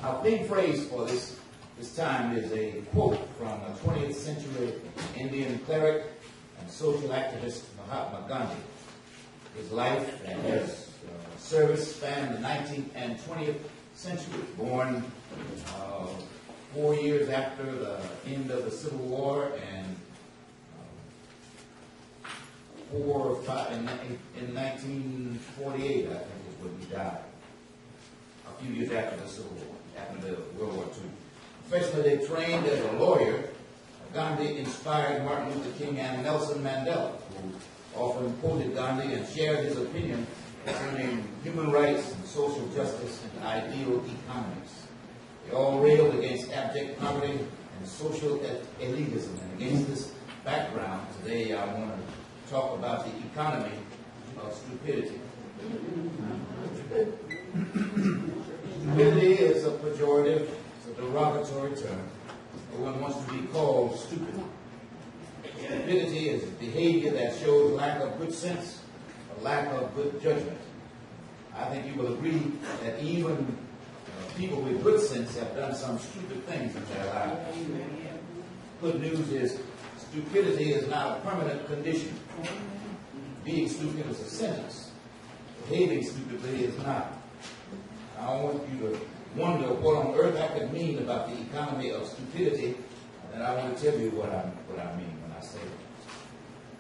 Our big phrase for this time is a quote from a 20th century Indian cleric and social activist Mahatma Gandhi. His life and his service spanned the 19th and 20th century. Born 4 years after the end of the Civil War and 4 or 5 in 1948, I think is when he died. A few years after the Civil War, after the World War II. Professionally trained as a lawyer, Gandhi inspired Martin Luther King and Nelson Mandela, who often quoted Gandhi and shared his opinion concerning human rights and social justice and ideal economies. They all railed against abject poverty and social elitism. And against this background, today I want to talk about the economy of stupidity. Stupidity is a pejorative, it's a derogatory term. No one wants to be called stupid. Stupidity is behavior that shows lack of good sense, a lack of good judgment. I think you will agree that even people with good sense have done some stupid things in their lives. Good news is stupidity is not a permanent condition. Being stupid is a sentence. Behaving stupidly is not. I want you to wonder what on earth I could mean about the economy of stupidity, and I want to tell you what I mean when I say it.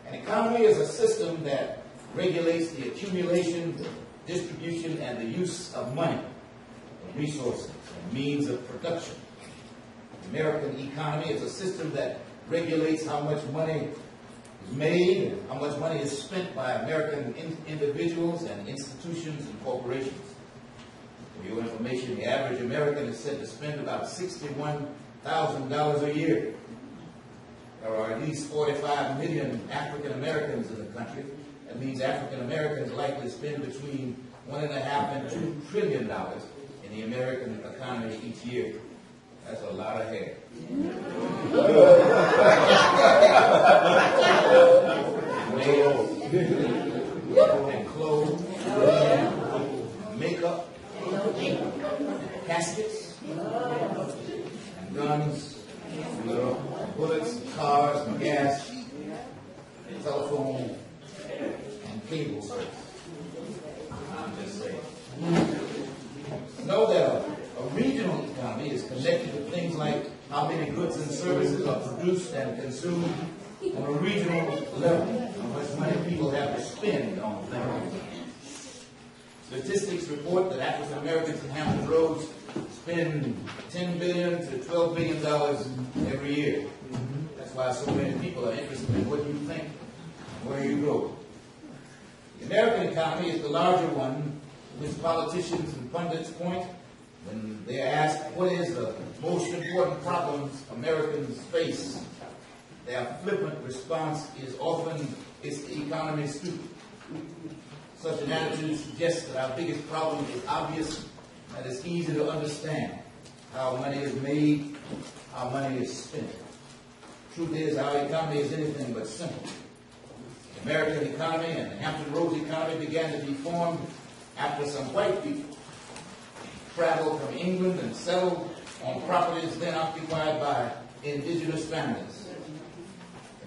An economy is a system that regulates the accumulation, distribution, and the use of money, resources, and means of production. The American economy is a system that regulates how much money is made and how much money is spent by American individuals and institutions and corporations. For your information, the average American is said to spend about $61,000 a year. There are at least 45 million African Americans in the country. That means African Americans likely spend between $1.5 and $2 trillion in the American economy each year. That's a lot of hair. And clothes, and makeup, and caskets, and guns, and bullets, and cars, and gas, and telephone, and cable service. I'm just saying. Know that a regional economy is connected to things like how many goods and services are produced and consumed on a regional level, how much money people have to spend on things. Statistics report that African Americans in Hampton Roads spend $10 billion to $12 billion every year. That's why so many people are interested in what you think and where you go. The American economy is the larger one, which politicians and pundits point when they are asked what is the most important problems Americans face. Their flippant response is often, it's the economy is stupid. Such an attitude suggests that our biggest problem is obvious and it's easy to understand. How money is made, how money is spent. Truth is, our economy is anything but simple. The American economy and the Hampton Roads economy began to be formed after some white people traveled from England and settled on properties then occupied by indigenous families.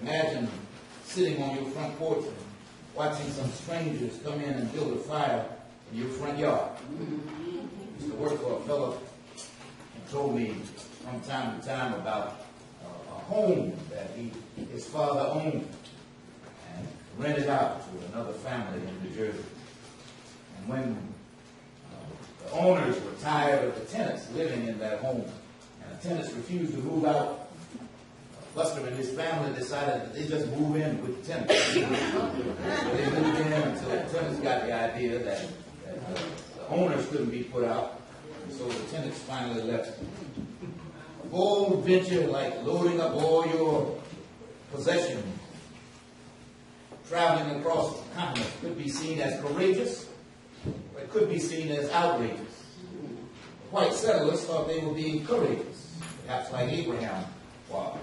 Imagine sitting on your front porch and watching some strangers come in and build a fire in your front yard. I used to work for a fellow who told me from time to time about a home that his father owned and rented out to another family in New Jersey. And when the owners were tired of the tenants living in that home, and the tenants refused to move out, Buster and his family decided that they just move in with the tenants. So they moved in until the tenants got the idea that the owners couldn't be put out, and so the tenants finally left. A bold venture like loading up all your possessions, traveling across the continent, could be seen as courageous, or it could be seen as outrageous. The white settlers thought they were being courageous, perhaps like Abraham was.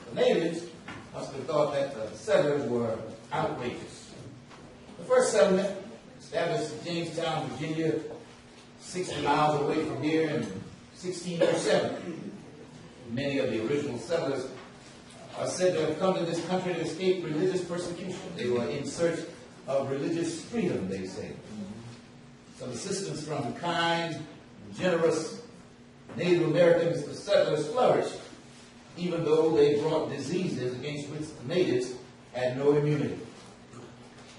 The natives must have thought that the settlers were outrageous. The first settlement, established in Jamestown, Virginia, 60 miles away from here in 1607. Many of the original settlers are said to have come to this country to escape religious persecution. They were in search of religious freedom, they say. Some assistance from kind, generous Native Americans, the settlers flourished, even though they brought diseases against which the natives had no immunity.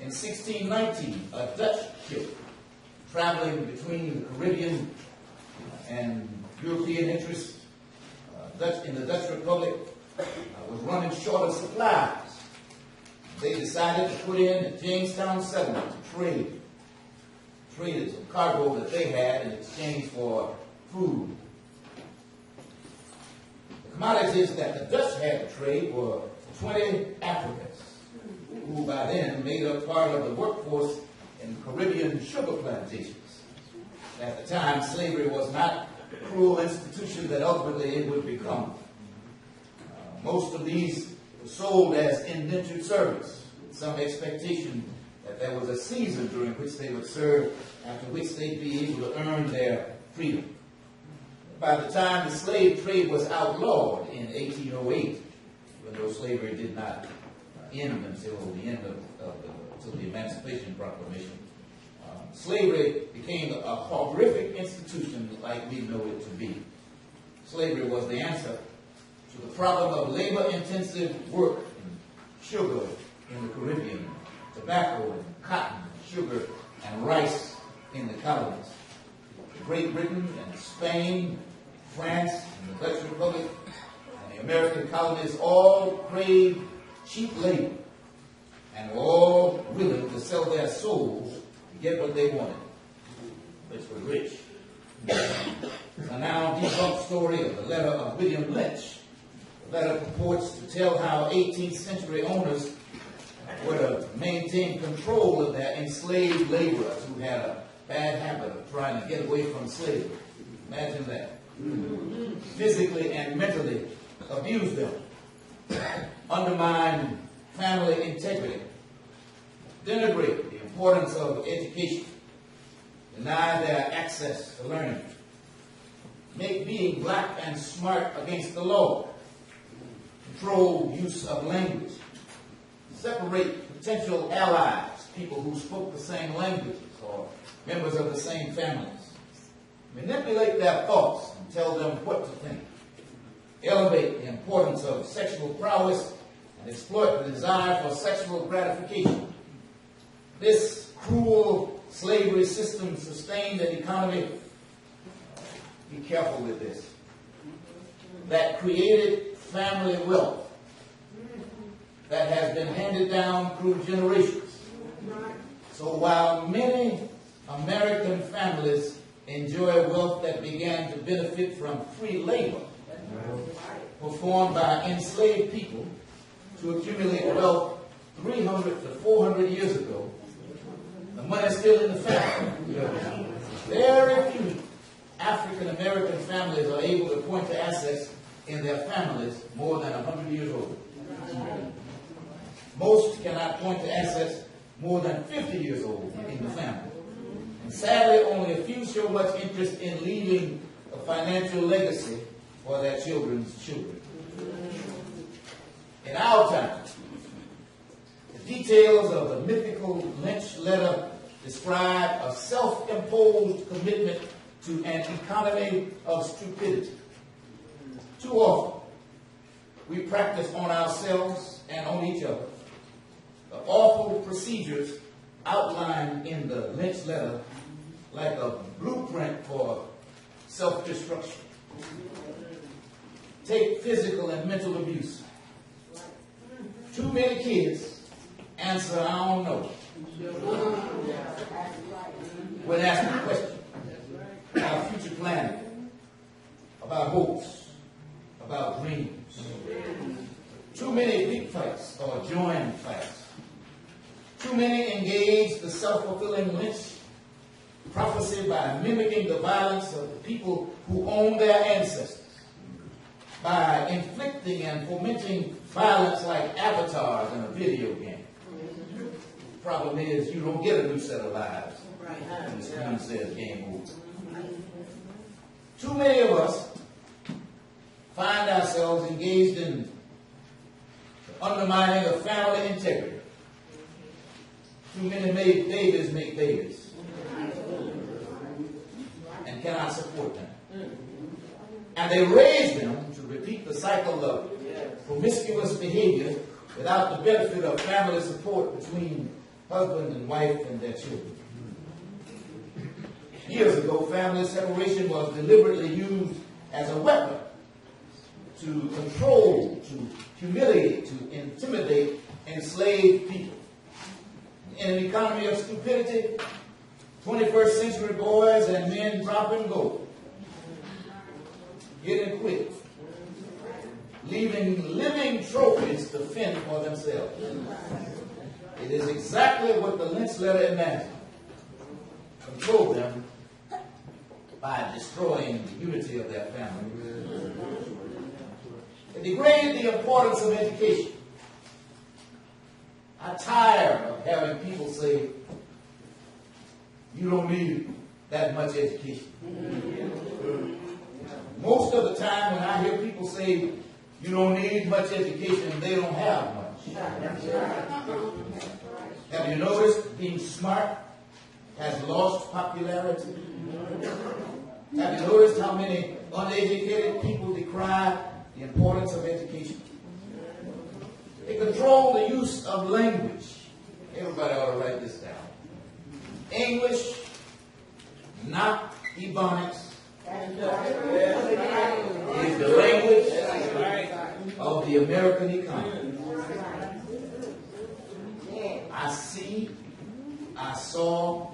In 1619, a Dutch ship traveling between the Caribbean and European interests in the Dutch Republic was running short of supplies. They decided to put in a Jamestown settlement to traded some cargo that they had in exchange for food. The commodities that the Dutch had to trade were 20 Africans, who by then made up part of the workforce in Caribbean sugar plantations. At the time, slavery was not the cruel institution that ultimately it would become. Most of these were sold as indentured servants, with some expectation that there was a season during which they would serve, after which they'd be able to earn their freedom. By the time the slave trade was outlawed in 1808, even though slavery did not end until the end until the Emancipation Proclamation, slavery became a horrific institution like we know it to be. Slavery was the answer to the problem of labor-intensive work in sugar in the Caribbean, tobacco and cotton, sugar and rice in the colonies. Great Britain and Spain, France and the Dutch Republic and the American colonies all craved cheap labor and were all willing to sell their souls to get what they wanted, which was rich. A now debunked story of the letter of William Lynch. The letter purports to tell how 18th century owners were to maintain control of their enslaved laborers who had a bad habit of trying to get away from slavery. Imagine that. Physically and mentally abuse them, undermine family integrity, denigrate the importance of education, deny their access to learning, make being black and smart against the law, control use of language, separate potential allies, people who spoke the same languages or members of the same families, manipulate their thoughts and tell them what to think, elevate the importance of sexual prowess and exploit the desire for sexual gratification. This cruel slavery system sustained an economy, be careful with this, that created family wealth that has been handed down through generations. So while many American families enjoy wealth that began to benefit from free labor performed by enslaved people to accumulate wealth 300 to 400 years ago, the money's still in the family. Very few African American families are able to point to assets in their families more than 100 years old. Most cannot point to assets more than 50 years old in the family. And sadly, only a few show much interest in leaving a financial legacy for their children's children. In our time, the details of the mythical Lynch letter describe a self-imposed commitment to an economy of stupidity. Too often, we practice on ourselves and on each other the awful procedures outlined in the Lynch letter like a blueprint for self-destruction. Take physical and mental abuse. Too many kids answer, I don't know, when asked a question about future planning, about hopes, about dreams. Too many big fights or joint fights. Too many engage the self-fulfilling Lynch prophecy by mimicking the violence of the people who own their ancestors, by inflicting and fomenting violence like avatars in a video game. The problem is you don't get a new set of lives when the screen says game over. Too many of of us find ourselves engaged in the undermining of family integrity. Too many babies make babies and cannot support them. And they raise them to repeat the cycle of promiscuous behavior without the benefit of family support between husband and wife and their children. Years ago, family separation was deliberately used as a weapon to control, to humiliate, to intimidate enslaved people. In an economy of stupidity, 21st century boys and men dropping gold, getting quit, leaving living trophies to fend for themselves. It is exactly what the Lynch letter imagined. Control them by destroying the unity of their family. It degraded the importance of education. I'm tired of having people say, you don't need that much education. Most of the time when I hear people say, you don't need much education, they don't have much. Have you noticed being smart has lost popularity? Have you noticed how many uneducated people decry the importance of education? They control the use of language. Everybody ought to write this down. English, not Ebonics, is the language of the American economy. I see, I saw,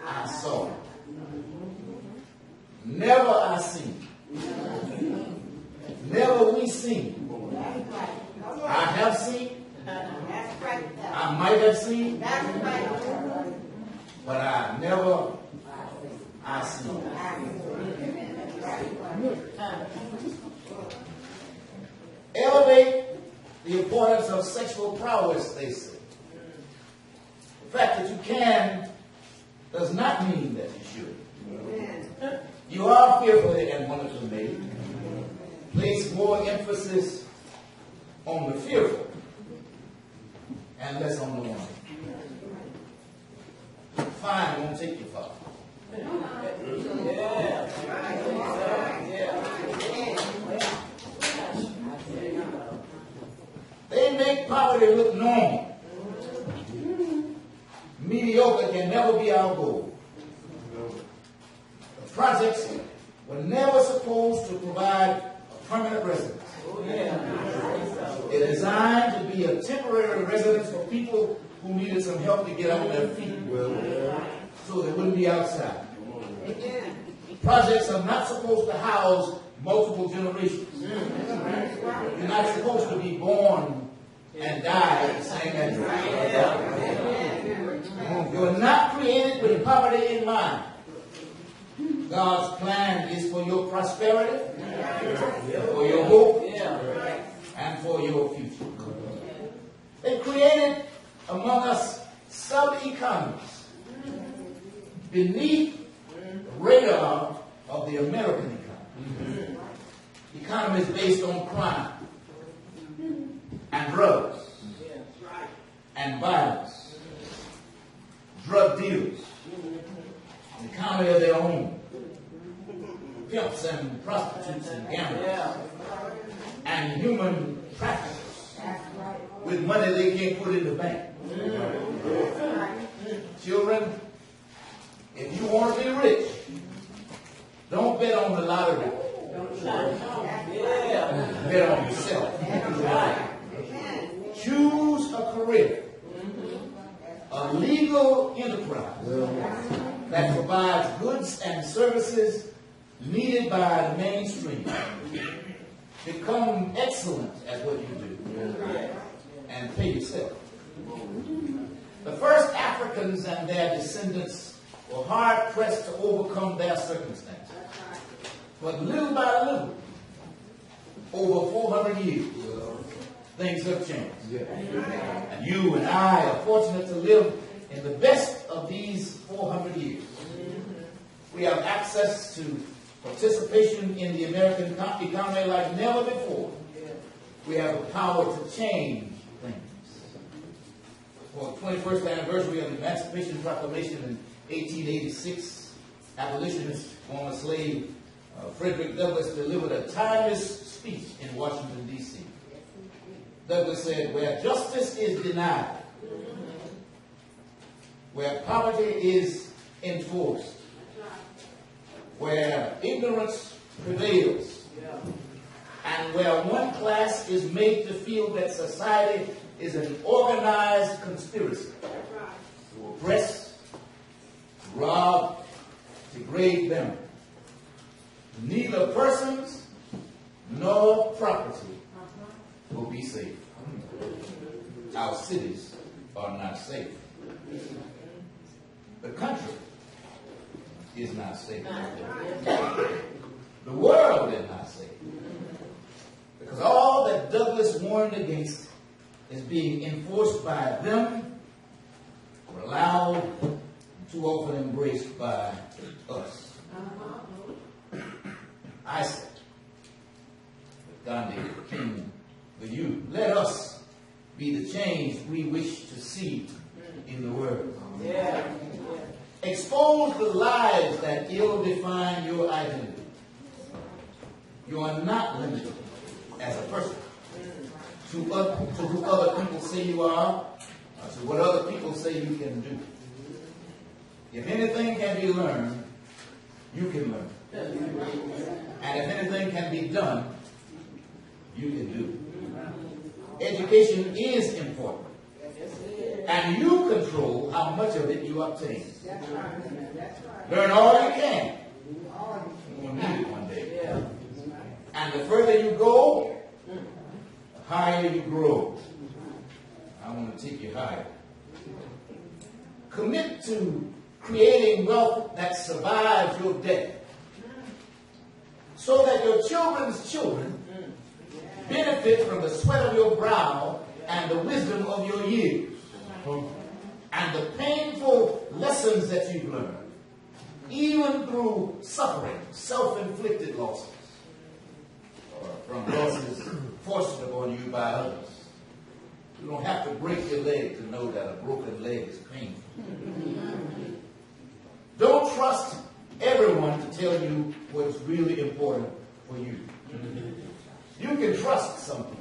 I saw. Never I seen. Never we seen. I have seen. I might have seen. But I never I seen. Elevate the importance of sexual prowess, they say. The fact that you can does not mean that you should. You are fearfully and wonderfully made. Place more emphasis on the fearful and less on the wonderful. Fine won't take you far. They make poverty look normal. Mediocre can never be our goal. The projects were never supposed to provide a permanent residence. They're designed to be a temporary residence for people who needed some help to get on their feet, so they wouldn't be outside. Projects are not supposed to house multiple generations. You're not supposed to be born and die at the same address. You're not created with poverty in mind. God's plan is for your prosperity, for your hope, and for your future. They created among us sub-economies beneath the radar of the American economy. Economies based on crime and drugs and violence, drug dealers, an economy of their own, pimps and prostitutes and gamblers, and human traffickers with money they can't put in the bank. Children, if you want to be rich, don't bet on the lottery. Bet on yourself. Choose a career, a legal enterprise that provides goods and services needed by the mainstream. Become excellent at what you do and pay yourself. The first Africans and their descendants were hard-pressed to overcome their circumstances. But little by little, over 400 years, things have changed. And you and I are fortunate to live in the best of these 400 years. We have access to participation in the American economy like never before. We have the power to change things. For the 21st anniversary of the Emancipation Proclamation in 1886, abolitionist former slave Frederick Douglass delivered a timeless speech in Washington, D.C. Douglass said, "Where justice is denied, where poverty is enforced, where ignorance prevails, and where one class is made to feel that society is an organized conspiracy to oppress, to rob, degrade them, neither persons nor property will be safe. Our cities are not safe. The country is not safe. The world is not safe. Because all that Douglass warned against is being enforced by them, or allowed, and too often embraced by us. I said, with Gandhi, the King, the youth, let us be the change we wish to see in the world. Expose the lies that ill-define your identity. You are not limited as a person to who other people say you are, or to what other people say you can do. If anything can be learned, you can learn. And if anything can be done, you can do. Education is important. And you control how much of it you obtain. Learn all you can. You will need it one day. And the further you go, the higher you grow. I want to take you higher. Commit to creating wealth that survives your death, so that your children's children benefit from the sweat of your brow and the wisdom of your years, and the painful lessons that you've learned, even through suffering, self-inflicted losses, or from losses forced upon you by others. You don't have to break your leg to know that a broken leg is painful. Don't trust everyone to tell you what's really important for you. You can trust some people.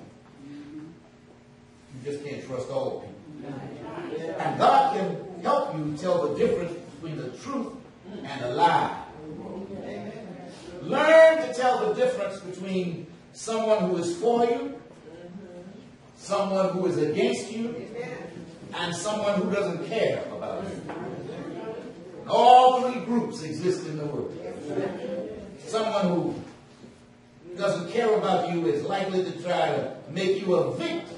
You just can't trust all people. And God can help you tell the difference between the truth and a lie. Learn to tell the difference between someone who is for you, someone who is against you, and someone who doesn't care about you. All three groups exist in the world. Someone who doesn't care about you is likely to try to make you a victim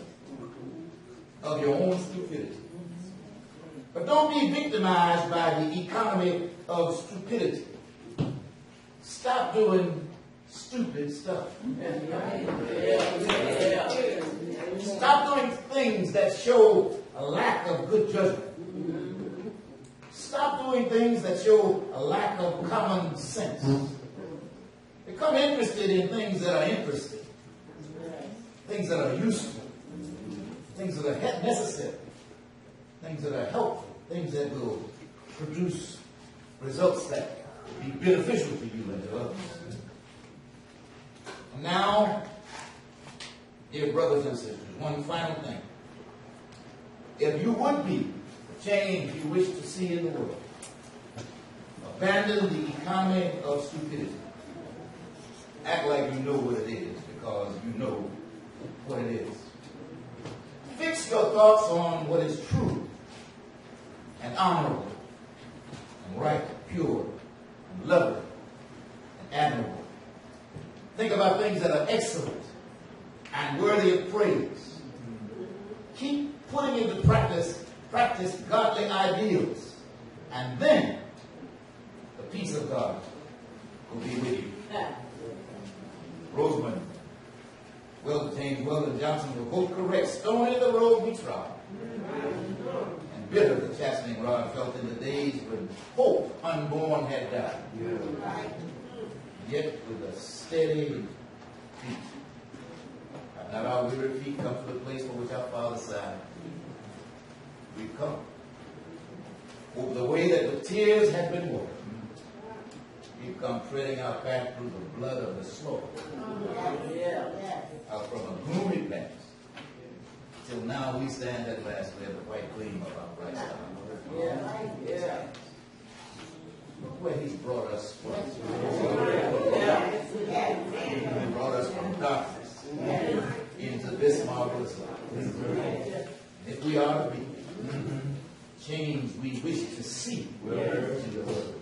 of your own stupidity. But don't be victimized by the economy of stupidity. Stop doing stupid stuff. Stop doing things that show a lack of good judgment. Stop doing things that show a lack of common sense. Become interested in things that are interesting, things that are useful, things that are necessary, things that are helpful, things that will produce results that will be beneficial to you and to others. And now, dear brothers and sisters, one final thing. If you would be the change you wish to see in the world, abandon the economy of stupidity. Act like you know what it is, because you know what it is. Fix your thoughts on what is true and honorable and right, pure and lovely and admirable. Think about things that are excellent and worthy of praise. Keep putting into practice godly ideals, and then the peace of God will be with you. Roseman, James Weldon Johnson were both correct. Stony the road we trod, and bitter the chastening rod felt in the days when hope unborn had died. yet with a steady feet. Have not our weary feet come to the place for which our Father sighed? We've come. Over the way that with tears have been washed. We've come treading our path through the blood of the slaughter. Out from a gloomy past. Till now we stand at last where the white gleam of our bright star. Look where he's brought us from. He brought us from darkness into this marvelous light. If we are to be change we wish to see to your word.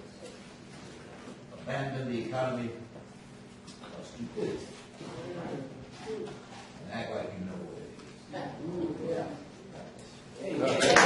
Abandon the economy of stupidity and act like you know what it is.